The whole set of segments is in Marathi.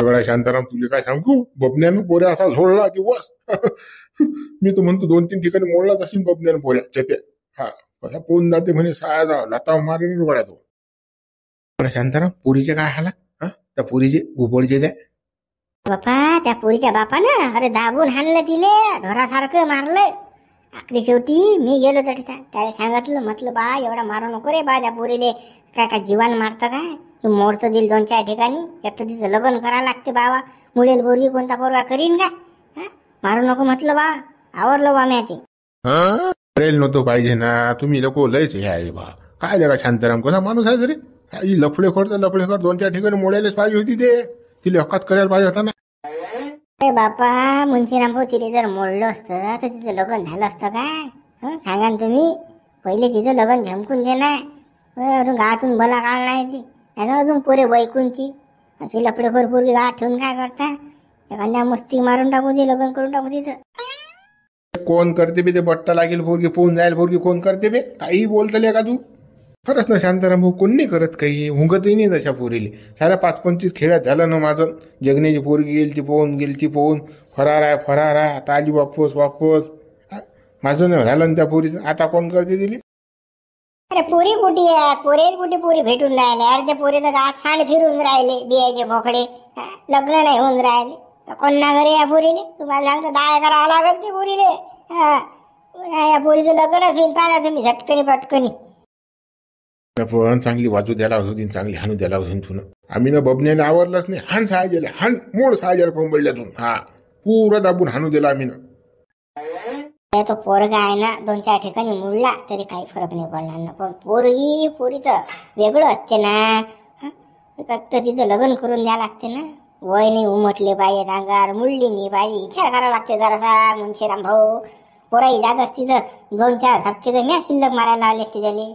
सगळा शांताराम तुझे काय सांगू, बबन्यानं पोऱ्या असा झोडला की बस. मी तर म्हणतो 2-3 ठिकाणी मोडलाच असेल बबन्यानं पोऱ्या चेत्या. हा कसा पोहून जाते म्हणे, साया जावा लाता मारेन रुगड्यातो. शांताराम पोरीचे काय हालात, त्या पोरीचे घुबडचे त्या बापा, त्या पोरीच्या बापानं अरे दाबून हाणलं तिले, ढोरासारखं मारलं. आखरी शेवटी मी गेलो तरी त्याला सांगितलं, म्हटलं बा एवढा मारू नको रे बा, त्या पोरीले काय काय जीवान मारतं काय, तू मोडचं दिल 2-4 ठिकाणी, एक तर तिचं लग्न करायला लागते बाबा, मुळेल पोरगी कोणता पोरगा करीन का, मारू नको म्हटलं बा, आवरलं बा मी ते. करेल नव्हतं पाहिजे ना, तुम्ही लोक लयच हे आहे बा. काय जरा शांताराम कसा माणूस आहे तरी, लफडेखोर तर लफडेखोर 2-4 ठिकाणी मोडायलाच पाहिजे होती, ते तिला हक्कात करायला पाहिजे होता ना. बापा मुंशीराम भाऊ, तिने जर मोडलं असतं तर तिचं लग्न झालं असतं काय, सांगा ना तुम्ही. पहिले तिचं लग्न झमकून दे ना, अजून गावातून बला काढणार ती, अजून पोरे बैकून ती अशी लफडेखोर पोरगी गावात ठेवून काय करता, एखाद्या मस्ती मारून टाकू दे, लग्न करून टाकू तिचं. कोण करते बे ते, बट्टा लागेल पोरगी, पोहून जाईल पोरगी, कोण करते बे, काही बोलतले का तू. खरंच ना शांताराम भाऊ, कोण नाही करत काही, हुंगतही नाही तशा पोरीले. साऱ्या 5-25 खेळात झालं ना माझं. जगण्याची पोरगी गेली ती पोहून, फरार आहे आता आली वापस. माझं नाही झालं ना त्या पोरीचं, आता कोण करते तिली. अरे पोरी कुठे आहे, कुठे पोरी भेटून राहिले, अर्धे पोरी तर गावात सांड फिरून राहिले, बियाचे भोकडे, लग्न नाही होऊन राहिले. कोण ना घरी या पोरीले, तुम्हाला सांगतो 10 करावं लागत ते पोरीले. या पोरीचं लग्नच होईल, पाहिजे तुम्ही झटकनी पटकनी. पण चांगली वाजू द्यायला होती, चांगली हाणू द्यायला होती तुला. आम्ही ना बबण्याला आवरलंच नाही, हाण साहायला, हाण मोड साहायला पंबळल्यातून, पुरा दाबून हाणू दिला आम्ही ना. तो पोरगा आहे ना 2-4 ठिकाणी मुडला तरी काही फरक नाही पडणार ना, पण पोरीचं वेगळं असते ना, फक्त तिचं लग्न करून द्या लागते ना. वय नाही उमटले पाहिजे अंगार, मुडली नाही पाहिजे, विचार करायला लागते जरासा मुंशीराम भाऊ. पोराई जात असती तर 2-4 झपके तर मी शिल्लक मारायला लावले असते त्याले.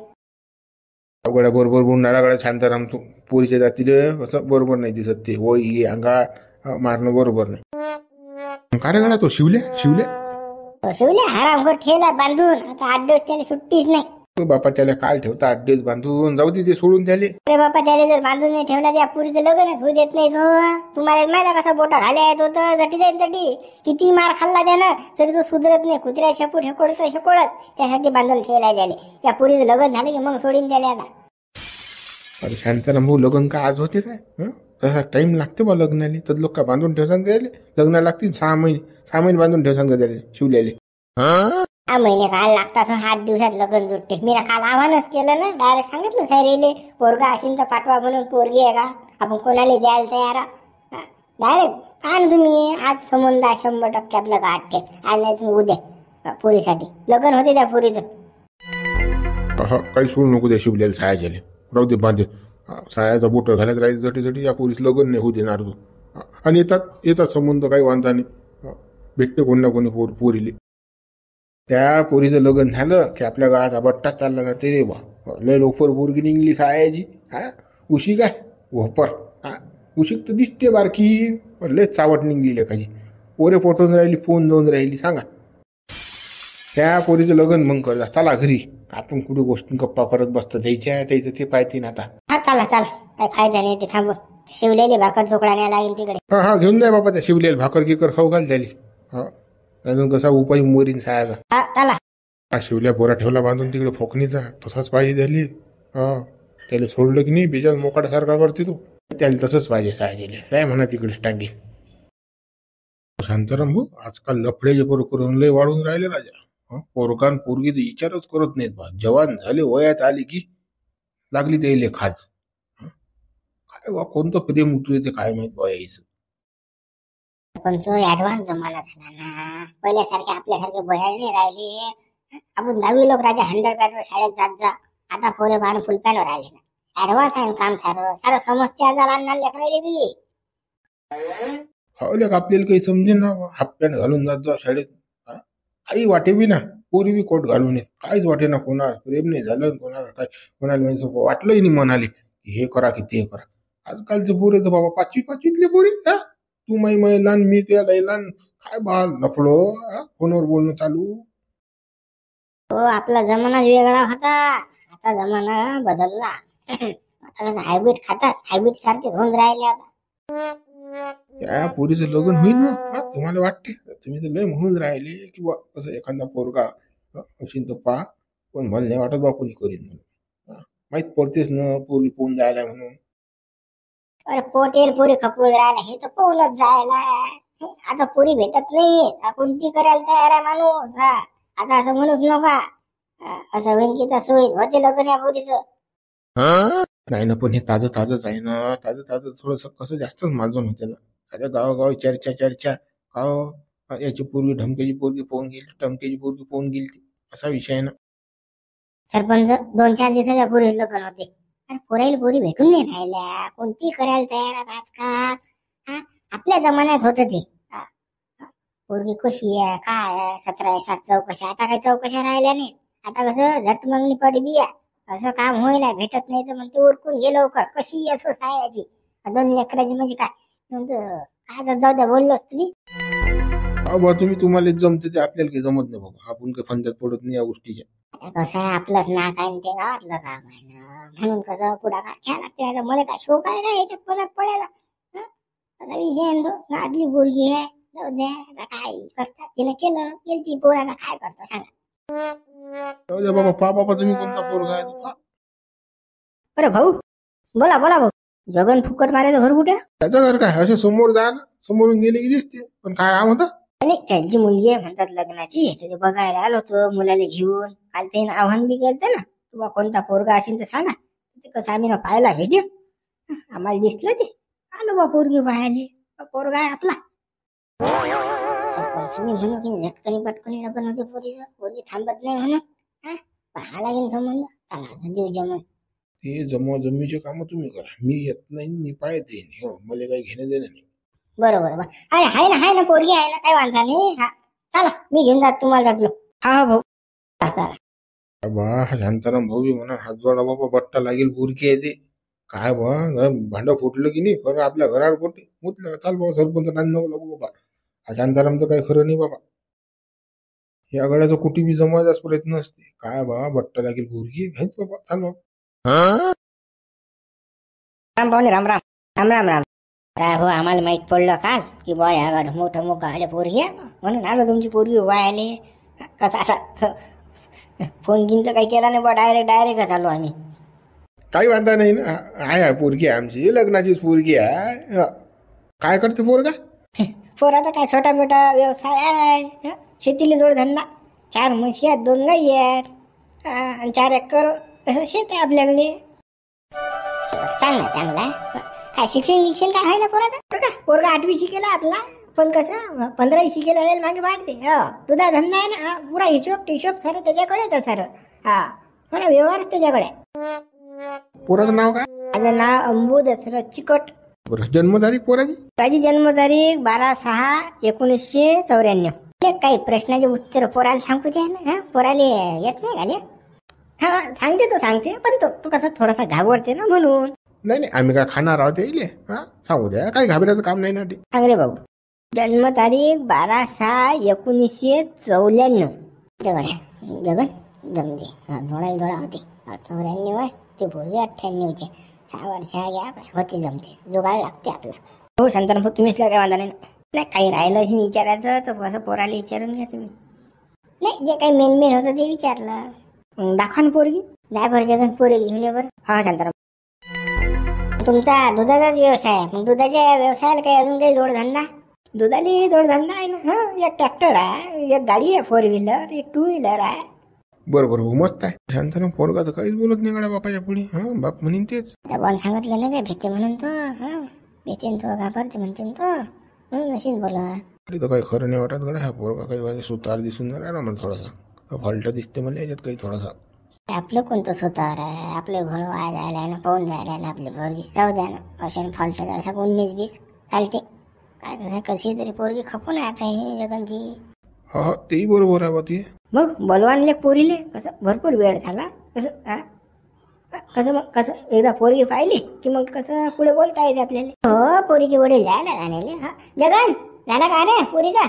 अवघड्या बरोबर बोलणारा गड्या शांताराम, तू पोरीच्या जातीले असं बरोबर नाही दिसत ते, वय अंगा मारणं बरोबर नाही. काय रे गड्या तो शिवल्या हरामखोर ठेला बांधून, आता 8 दिवस त्याला सुट्टीच नाही. बापा त्याला काल ठेवता 8 दिवस बांधून, जाऊ दे ते सोडून त्याले. अरे बापा, त्याला जर बांधून नाही ठेवला त्या पुरीचं लग्नच होऊ देत नाही तो. तुम्हाला माहिती कसं बोटा घाले आहेत होतं, जटी जाईल तटी, किती मार खाल्ला त्यानं तरी तो सुधरत नाही. कुत्र्या शेपूट हेकोळच त्यासाठी बांधून ठेवलाय त्याले. त्या पुरीचं लग्न झालं की मग सोडीन त्याला आता. अरे शांताराम भाऊ, लग्न का आज होते काय, तसा टाइम लागते बा लग्नाले, तर लोक का बांधून ठेवसान का त्याले, लग्न लागतील 6 महिने बांधून ठेवसान का त्याले शिवल्याले. 6 महिने काय लागतात, 8 दिवसात लग्न जुटते. मी काल आव्हानच केलं ना, डायरेक्ट सांगितलं सायरेले, पोरगा असेल तर पाठवा म्हणून, पोरगी आहे का आपण कोणाला द्यायला तयार. डायरेक्ट काय ना तुम्ही, आज संबंध 100% आपलं गाठ ठेव, आज नाही तुम्ही उद्या पोरीसाठी लग्न होते त्या पोरीचं. काही सोडू नको त्या शिवल्याला, साया गेले राहू दे बांधे, सायाचा बोट घालत राहायचं जटी या पोरीस लग्न नाही होऊ देणार तू. आणि येतात संबंध, काही वांधा नाही, भेटते कोण ना कोणी पोरीले. त्या पोरीचं लग्न झालं की आपल्या गावाचा बट्टा चालला जाते रे बा. लय लोकर पोरगी निघली सायाची, उशी काय वपर, उशीक तर दिसते बारकी, पण लय चावट निघली लेखाची, पोरे पोटून राहिली, फोन जाऊन राहिली. सांगा त्या पोरीचं लग्न मग कर, चला घरी, आपण कुठे गोष्टी गप्पा करत बसतं त्याचं ते पाहतीन आता. चला काय फायदा नाही, ते थांब, शिवलेले भाकर चोकडा न्याय लागेल तिकडे. घेऊन जाय बाबा त्या शिवलेले भाकर गिकर खाऊ घाल झाली. अजून कसा उपाय मोरीन सायाचा. चला शिवल्या पोरा ठेवला बांधून तिकडे फोकणीचा, तसाच पाहिजे झाली. त्याला सोडलं की नाही बेजात मोकाड्यासारखा करते तो, त्याला तसंच पाहिजे सायाला, काय म्हणा तिकडे स्टांगी. शांताराम भाऊ, आजकाल लफड्याचे पोरं करून लय वाढून राहिले राजा. पोरगान पोरगी तर विचारच करत नाहीत बा, जवान झाले वयात आले की लागली त्याला खाज. काय बा कोणतं प्रेम उतू येते काय माहित बा यायचं. पण तो ऍडव्हान्स जमाना झाला ना, पहिल्यासारखे आपल्यासारखे बयाळ नाही राहिले. आपण 10वी लोक राजा 100 शाळेत जात जा, आता पोरे बाहेर फुल पॅनवर राहिले ना. ऍडव्हान्स आहे काम, सारं समजते आजार लेकरायले बी. आपल्याला काही समजे ना, हाफ पॅन्ट घालून जात जा शाळेत, काही वाटे बी ना, पोरी बी कोट घालून येत, काहीच वाटे ना. कोणाला प्रेम नाही झालं, कोणाला वाटलंही नाही म्हणाले हे करा की ते करा. आजकालचे पोरे तर बाबा 5वीतले पोरी, तू मै लहान मी तुला लहान, काय बा लफडो, फोनवर बोलणं चालू. हो आपला जमाना वेगळा होता, आता जमाना बदलला. आता कसं हायब्रिड खातात, हायब्रिड सारखेच होऊन राहिले आता. त्या पोरीचं लग्न होईल ना तुम्हाला वाटते? तुम्ही तर लय म्हणून राहिले की बा कसं एखादा पोरगा असेल तर पा, पण मला नाही वाटत बा कोणी करीन म्हणून. माहित पडतेच ना पोरी पोहून जायला म्हणून. अरे पोटेल पोरी खपून राहिला हे तर पाहूनच जायला. आता पोरी भेटत नाही कोणती करायला तयार आहे माणूस. आता असं म्हणूच नका. असं होईल की तसं होईल होते लग्न या पोरीचं. नाही ना पण हे ताजं ताजंच आहे ना, ताजं ताजं थोडस कसं जास्तच माजून होते ना. अरे गावोगाव चर्चा चर्चा याची पोरगी ढमक्याची पोरगी पोहून गेली, ढमक्याची पोरगी पोहून गेली, असा विषय आहे ना. सरपंच 2-4 दिवसाच्या पोरी लग्न होते. अरे पोराईला पोरी भेटून नाही राहिल्या. कोणती करायला तयार आहेत आजकाल. आपल्या जमान्यात होत ते. पोरगी कशी आहे काय आहे 17-18 चौकशा. आता काही चौकशा राहिल्या नाही. आता कसं झट मागणी पडी बिया असं काम होईल. भेटत नाही तर म्हणते उरकून गे लवकर. कशी असो सायाची 2 लेकराची म्हणजे काय म्हणतो. काय जाऊ द्या बोललोच तुम्ही. बा तुम्ही तुम्हाला जमते ते आपल्याला काही जमत नाही बाबा. आपण काही फंदात पडत नाही या गोष्टीच्या. आता कसं आहे आपलंच नाक आहे ते गावातलं काम आहे ना. म्हणून कसं पुढाकार घ्या लागते. मला काय शोक आहे का याच्यात पदात पडायला. असा विषय आहे तो. गावातली पोरगी आहे जाऊ द्या. आता काय करतात तिने केलं ती पोराला काय करता सांगा. जाऊ द्या बाबा. बाबा तुम्ही कोणता पोरगा आहे तो? अरे भाऊ बोला बोला भाऊ. जगन फुकट मारायचं घर कुठे? त्याचं घर काय असे समोर जा ना, समोरून गेले की दिसते. पण काय काम होतं? आणि त्यांची मुलगी आहे म्हणतात लग्नाची. ते बघायला आलो होतो मुलाला घेऊन. काल त्याने आव्हान बी केलं ना तुला कोणता पोरगा असेल तर सांगा. ते कसं आम्ही ना पाहायला व्हिडिओ आम्हाला दिसलं ते आलो बा पोरगी पाहायला. पोरगा आहे आपला. सरपंच मी म्हणू की झटकनी पटकनी लग्न होते पोरीचं. पोरगी थांबत नाही म्हणून पाहा लागेल संबंध. चला देऊ जमून. ते जमवाजमीचे काम तुम्ही करा. मी येत नाही, मी पाहते. हो मला काही घेणं देणं नाही. बरोबर. अरे हाय ना पोरगी आहे ना काही वांधा नाही. चला मी घेऊन जात तुम्हाला जातलो. हा भाऊ चला. बा शांताराम भाऊ बी म्हणा हात जोडा बाबा. बट्टा लागेल पोरगी आहे ते. काय बा भांडं फुटलं की नाही खरं आपल्या घरावर पोटे मुतलं. चाल बाबा सरपंच नाही नको लागू बाबा. हा शांतारामचं काही खरं नाही बाबा. या गड्याचं कुठे बी जमवायचाच प्रयत्न असते. काय बा बट्टा लागेल पोरगी घ्यायच बाबा. चाल बाबा. राम पाहुणे राम राम राम राम राम. काय हो आम्हाला माहित पडलं काल की बॉय या मोठं मोठं आले पोरगी म्हणून आलो तुमची पोरगी व्हायले. कसं आता फोन घेऊन तर काही केला नाही बा. डायरेक्ट आलो आम्ही. काही वांधा नाही ना. आहे पोरगी आहे आमची लग्नाचीच पोरगी आहे. काय करते पोरगा? पोराचा काय छोटा मोठा व्यवसाय आहे. शेतीला जोडधंदा. 4 म्हशी आहेत 2 गाई आहेत आणि 4 एकर असं शेत आहे आपल्याकडे. चांगला काय शिक्षण काय आहे ना पोराचा. पोरगा 8वी शिकेला आपला. पण कसं 15 शिकेला मागे वाढते. तुझा धंदा आहे ना. पुरा हिशोब सारं त्याच्याकडे तर सारं. पुरा व्यवहारच त्याच्याकडे. पोराचं नाव काय? माझं नाव अंबू दशरथ चिकट. बरं जन्मतारीख पोराची? माझी जन्मतारीख 12/6/1994. काही प्रश्नाचे उत्तर पोराला सांगू द्या ना. पोराले येत नाही घाले. सांगते पण तो कसा थोडासा घाबरते ना म्हणून. नाही आम्ही काय खाणार आहोत येईल. सांगू द्या काही घाबरायचं काम नाही ना. ते सांग रे भाऊ. जन्मतारीख 12/6/1994. जगन जमदे जोडा होते 94 आहे. ते पोरगी 98चे. 6 वर्ष होते जमते. जुगाड लागते आपला. हो शांताराम भाऊ तुम्हीच काय वांधा नाही. काही राहिलं असेल विचारायचं तर कसं पोराला विचारून घ्या तुम्ही. नाही जे काही मेन होतं ते विचारलं. दाखवा ना पोरगी. जाय बरं जगन पोरी घेऊन ये बरं. हा शांताराम. तुमचा दुधाचाच व्यवसाय आहे. मग दुधाच्या व्यवसायाला काही अजून काही जोडधंदा? दुधाली जोडधंदा आहे ना. एक ट्रॅक्टर आहे, एक गाडी आहे 4 व्हीलर, एक 2 व्हीलर आहे. बरोबर मस्त आहे. शांताराम पोरगा तर काहीच बोलत नाही गड्या बापाच्या पुढे. बाप म्हणीन तेच. त्या बॉन सांगितलं नाही काय भीते म्हणून तो. भीते तो घाबरते म्हणते तो म्हणून नशीन बोलत. तर काही खरं नाही वाटत गड्या. हा पोरगा काही सुतार दिसून राहिला मला. थोडासा फॉल्ट दिसते मला याच्यात काही थोडासा. आपलं कोणतं स्वतःवर आहे. आपलं घर वाया जायला ना पाहून जायला ना. आपली पोरगी जाऊ द्या ना. अशा फॉल्ट असा 19-20 चालते. काय कसं कशी तरी पोरगी खपून आहे आता ही जगनची. हा तेही बरोबर आहे बा. ते मग बोलवानले पोरीले कसं भरपूर वेळ झाला. कसं मग कसं एकदा पोरगी पाहिली की मग कसं पुढे बोलता येते आपल्याला. हो पोरीचे वडील जायला जाण्याले. जगन झाला का रे पोरीचा?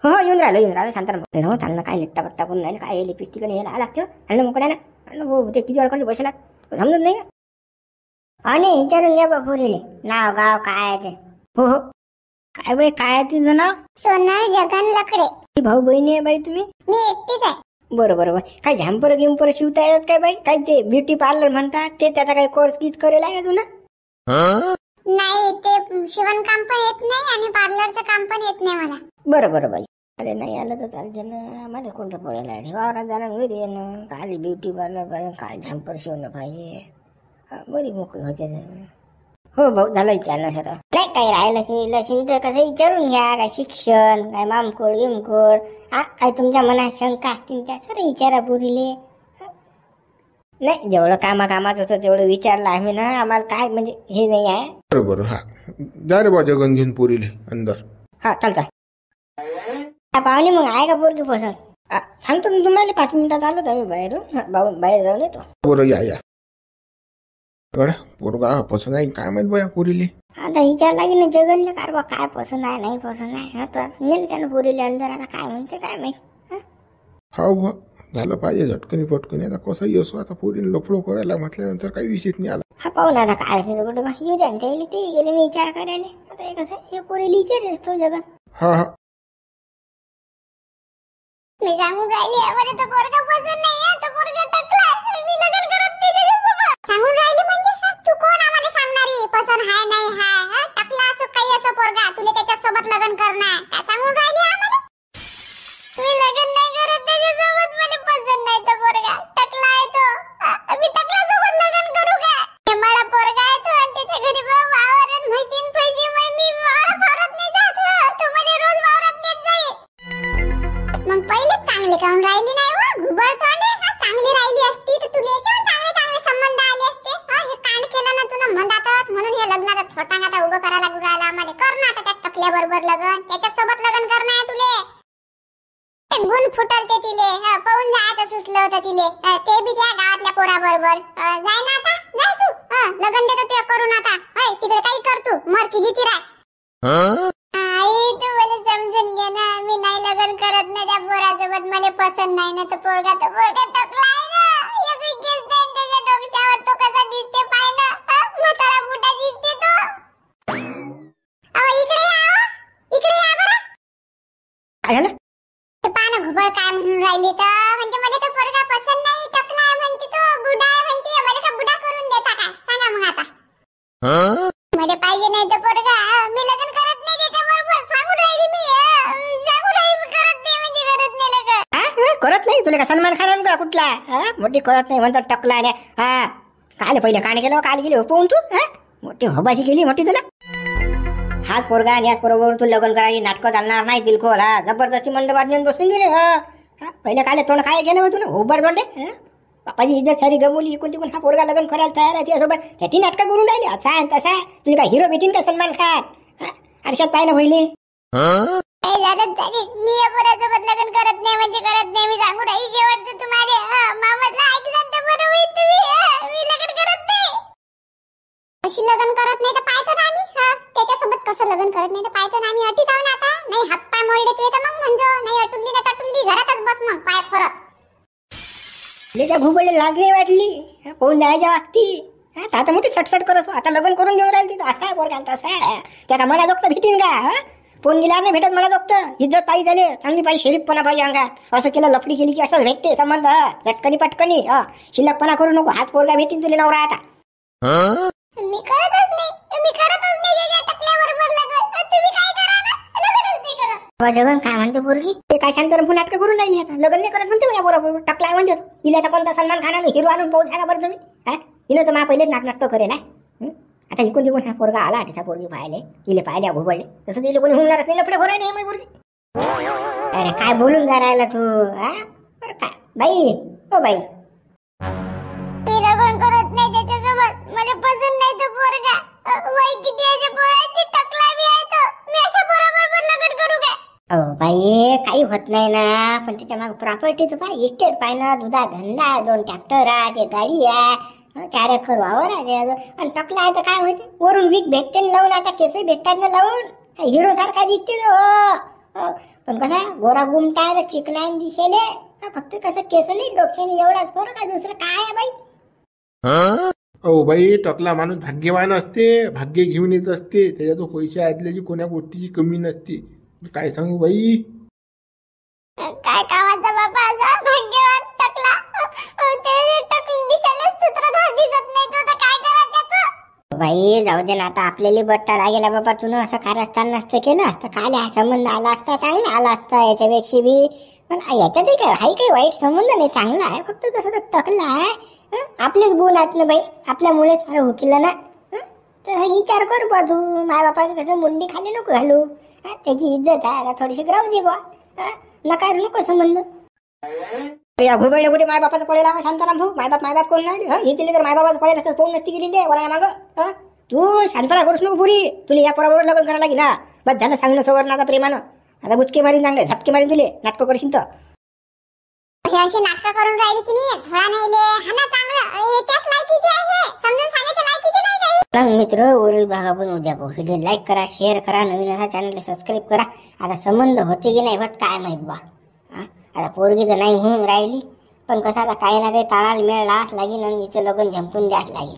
हो येऊन राहिलो शांताराम. त्यांना काय निट्टा पट्टा करून राहिले. काय लिपस्टिक यायला लागते. आणलं मोकड्याला आणलं. ते किती वेळ करते बसायला समजत नाही का. आणि विचारून घ्या बा पोरीले नाव गाव काय आहे ते. हो हो. काय बाई, काय आहे तुझं नाव? सोनार जगन लकडे. भाऊ बहिणी आहे बाई तुम्ही? मी एकटीच आहे. बरोबर बाई. काय झॅम्पर गिम्पर शिवता येतात काय बाई? काय ते ब्युटी पार्लर म्हणतात ते, त्याचा काही कोर्स कीच करेल आहे का तुला? नाही, ते शिवणकाम पण येत नाही आणि पार्लरचं काम पण येत नाही मला. बरोबर बाई. अरे नाही आलं तर चालते ना. मला कोणतं पडेल आहे, वावरात जाणं घरी येणं, खाली ब्युटी पार्लर पाहिजे, काय झॅम्पर शिवणं पाहिजे. बरी मोकळी होते. हो भाऊ, झालं विचारणं सर. नाही काही राहिलं तर कसं विचारून घ्या. काय शिक्षण, काय मामकोड गिमकोड, काय तुमच्या मनात शंका असतील त्या सर विचारा पुरीले. नाही, जेवढं कामाचं होतं तेवढं विचारलं आम्ही ना. आम्हाला काय म्हणजे हे नाही आहे. बरोबर. हा जा रे बा जगन घेऊन पोरीले अंदर. हा चालता. पाहुणे मग आहे का पोरगी पसंत? सांगतो ना तुम्हाला. 5 मिनिटात आलोच आम्ही बाहेरून. बाहेर जाऊन येतो. बरं या गड्या पोरगा पसंत आहे काय माहित बाया पोरीले. आता विचार लागेल ना जगनला कारवा काय पसंत आहे नाही पसंत आहे. तो नेल त्यानं पोरीले अंदर. आता काय म्हणते काय माहित. हा बा झालं पाहिजे झटकनी पटकनी. आता कसंही असो, आता पोरीने लफडो करायला म्हटल्यानंतर काही विषयच नाही आला. हा पाहू ना आता काय असेल कुठं येऊ द्या ते गेले मी विचार करायला. आता हे कसं हे पोरीला विचार असतो जगन. हा हा मी सांगून राहिली मला तो पोरगा पसंत नाही आहे. तो पोरगा टकला. मी लग्न करत नाही त्याच्यासोबत. सांगून राहिली म्हणजे तू कोण आम्हाला सांगणारी पसंत हाय नाही हाय? टकला असो काही असो पोरगा, तुला त्याच्यासोबत लग्न करणार काय सांगून राहिली आम्हाला? मी लग्न नाही करत त्याच्यासोबत. मला पसंत नाही तो पोरगा. टकला आहे तो. मी टकला सोबत लग्न करू का? हे मला पोरगा आहे तो आणि त्याच्या घरी वावर आणि म्हशीन पैसे. मी वावरात नाही जात. तो मला रोज वावरात नेत जाईल. मग पहिले चांगले काऊन राहिली नाही व घुबड तोंडे? चांगली राहिली असती तर तुला याच्यावर चांगले चांगले संबंध आले असते. हे कांड केलं ना तुला मंदातच, म्हणून हे लग्नाचा छोटा आता उभं करायला गुरायला आम्हाला. कर ना आता त्या टकल्या बरोबर लग्न. त्याच्यासोबत लग्न करणं आहे तुले. ते गुण फुटल ते तिले. पाहून जायचं सुचलं होतं तिले. ते बी त्या गावातल्या पोराबरोबर. जाय ना आता जाय तू. लग्न देतो ते करून आता. तिकडे काही कर तू. मर की जिती राय. आई तू मला समजून घे ना. मी नाही लग्न करत ना त्या पोरासोबत. मला पसंत नाही ना तो पोरगा. तो पोरगा टकला आहे ना. एक केस नाही त्याच्या डोक्यावर. तो कसा दिसते पाय ना. म्हातारा बुड्ढा दिसते तो. इकडे या. इकडे या बरं. काय झालं? ते पाना घुबड काय म्हणून राहिली तर म्हणजे मला तो पोरगा पसंत नाही. टकला आहे म्हणते तो. बुड्ढा आहे म्हणते. मला का बुड्ढा करून देता काय? सांगा मग आता. मला पाहिजे नाही तो पोरगा. मी लग्न करत नाही त्याच्याबरोबर. सांगून राहिली मी. सांगून राहिली मी करत नाही म्हणजे करत नाही लग्न. करत नाही. तुला का सलमान खान का कुठला? मोठी करत नाही म्हणतात टकला. हा काल पहिले कान केलं काल गेली होऊन तू. मोठी हबाशी गेली मोठी तुला. हाच पोरगा आणि याच बरोबर तू लग्न करायची नाटकं चालणार नाही बिलकुल. जबरदस्ती मंद बातमी बसून गेले. पहिले काले तोंड काय गेलं तुला होबड तोंडे. बापाची इज्जत सारी गमवली. इकून तिकून हा पोरगा लग्न करायला तयार आहे त्यासोबत. त्याची नाटकं करून राहिली. असा आहे तसा. तुला काय हिरो भेटीन का सलमान खान? आरशात पाहिलं पहिले. मी या पोरासोबत लग्न करत नाही म्हणजे करत नाही. मी सांगू राहिली शेवटचं तुम्हाला. मामाला ऐकलं तर बरं होईल तुम्ही. मी लग्न करत नाही. अशी लग्न करत नाही तर पाहतो ना आम्ही. त्याच्यासोबत कसं लग्न करत नाही तर पाहतो ना आम्ही. अटी जाऊन आता. नाही हातपाय मोडले तुझे तर मग म्हणजे नाही अटुल्ली ना तटुल्ली घरातच बस मग पाय फरत. त्या भूगोलला लाज नाही वाटली. पाहून जायच्या वागती. आता मोठी सटसट करस. आता लग्न करून घेऊन राहिली. असा आहे पोरगा तसा आहे. त्याला मला जोगतं भेटीन का? फोन गेला नाही भेटत मला जोगतं. इज्जत पाहिजे झाले चांगली पाहिजे. शरीफपणा पाहिजे अंगात. असं केलं लफडी केली की असंच भेटते संबंध. झटकनी पटकनी. शिल्लकपणा करू नको. हाच पोरगा भेटीन तुला नवरा आता. मी करतच नाही. मी करतच नाही त्याच्या टकल्याबरोबर लग्न. तुम्ही काय करा ना. लग्नच नाही करत. जगन काय म्हणते पोरगी? ते काय शांत नाटकं करून राहिली. आता लग्न नाही करत म्हणते माझ्या बरोबर. टकला म्हणते. हिला तर कोणता सलमान खान हिरो आणून पाहून सांगा बरं तुम्ही. हिनं तर मला पहिलेच नाटक करेल आहे. आता इकून तिकून हा पोरगा आला. तिचा पोरगी पाहिले. हिले पाहिले भोबळले. तसं तिला कोणी होणारच नाही. लफडे होणार नाही माझी पोरगी. अरे काय बोलून जा राहिला तू? बरं काय बाई. हो बाई मी लग्न करत नाही त्याच्यासोबत. मला पसंत नाही तो पोरगा. वय किती आहे त्या पोराची? टकला बी आहे तो. मी अशा पोराबरोबर लग्न करू का? बाई काही होत नाही ना. पण त्याच्या मागे प्रॉपर्टीचं पाय. इस्टेट पाय ना. दुधा धंदा. 2 ट्रॅक्टर आहे. गाडी आहे. 4 एकर वावर आहे. आणि टकला आहे तर काय होते? वरून वीक भेटते लावून. आता केस भेटतात ना लावून. हिरो सारखा दिसते तो. पण कसा गोरा गुमटा आहे ना. चिकना दिसेले. फक्त कसं केस नाही डोक्याने एवढाच फरक आहे. दुसरं काय आहे बाई? अहो बाई, टकला माणूस भाग्यवान असते, भाग्य घेऊन येत असते, त्याच्या तो पैसे ऐकल्याची कोण्या गोष्टीची कमी नसते. काय सांगू बाई. काय कामाचा बाबा असा भाग्यवान टकला. ते टकली दिसायला सूत्रधार दिसत नाही, तो तर काय करा त्याचं. बाई जाऊ दे ना, आता आपल्याला बट्टा लागेला बाबा. तू असं कारस्थान नसतं केलं तर काय हा संबंध आला असता, चांगला आला असता याच्यापेक्षा बी. पण याच्यात काय आहे, काही वाईट संबंध नाही, चांगला आहे. फक्त तसं टकला आहे. आपलेच गुण आहेत ना बाई, आपल्यामुळे सारं हो केलं ना. तर विचार कर बा तू, माय बापाचं कसं मुंडी खाली नको घालू. त्याची इज्जत आहे, आता थोडीशी राहू दे बा. नका नको संबंध. या घोबळले कुठे माय बापाचं पडेल शांताराम भाऊ. मायबाप कोण नाही. हे तिने तर मायबापाचं पडेल असतं, फोन नसती गेली ते वळा मागं. तू शांताराम करूच नको पुरी. तुला या पोराबरोबर लग्न करायला लागेल ना. बस झालं सांगणं सवरण आता प्रेमानं. आता बुचके मारीन, चांगले झपके मारीन तुले, नाटकं करशील तर. हे असे नाटक करून राहिले की नाही, झोळा नाही ले हाना चांगलं. हे त्याच लायकीचे आहे, हे समजून सांगायच्या लायकीचे नाही काही. सांग मित्र, वरील भाग आपण उद्या पाहू. व्हिडिओ लाईक करा, शेअर करा, नवीन असा चॅनलला सबस्क्राईब करा. आता संबंध होते की नाही होत काय माहित बा. आता पोरगी तर नाही म्हणून राहिली, पण कसं आता काही ना काही ताळाला मेळ लास लागेल आणि हिचं लग्न झंपून द्यास लागेल.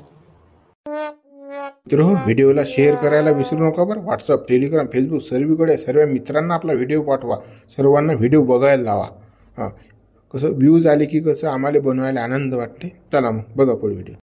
मित्र, व्हिडिओला शेअर करायला विसरू नका बरं. व्हॉट्सअप, टेलिग्राम, फेसबुक सर्वीकडे सर्व मित्रांना आपला व्हिडिओ पाठवा. सर्वांना व्हिडिओ बघायला लावा. कसं व्ह्यूज आले की कसं आम्हाला बनवायला आनंद वाटते. चला मग बघा पुढे व्हिडिओ.